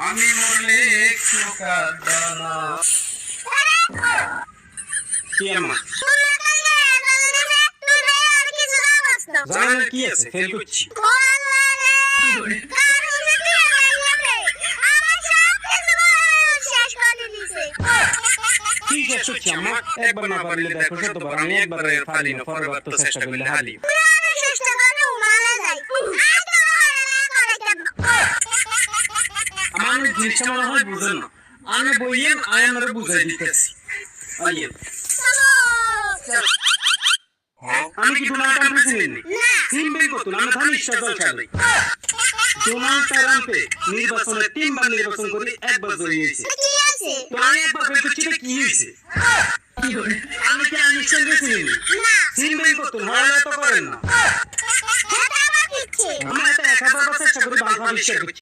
আমি মরলে একটু কাঁদনা। কি আম্মা জানেন কি আছে? ফেল করছি। কি শেষ হচ্ছে আম্মা? একবার না পারলে দেখো শতবার, আমি একবার পারি না, পরের বার তো চেষ্টা করলে হারি। আমার জিনিসটা মনে হয় বুঝেন না। আমি বইয়েন আয়ানরে বুঝাই দিতেছি। আইয়েন আমি কি ডোনাল্ড ট্রাম্পকে চিনি? চিনবেন কত? আমি ধান ইচ্ছা চালাই। ডোনাল্ড ট্রাম্পে নির্বাচনে 3 বার নির্বাচন করে একবার জয়ীছে। তো আমি একবার ফেল করছি, কি হয়েছে? আমি কি আইনস্টাইনকে চিনি? চিনবেন কত? হয়তো তো করেন না। আমি এটা 1000 বার চেষ্টা করে ভালো আবিষ্কার করছি।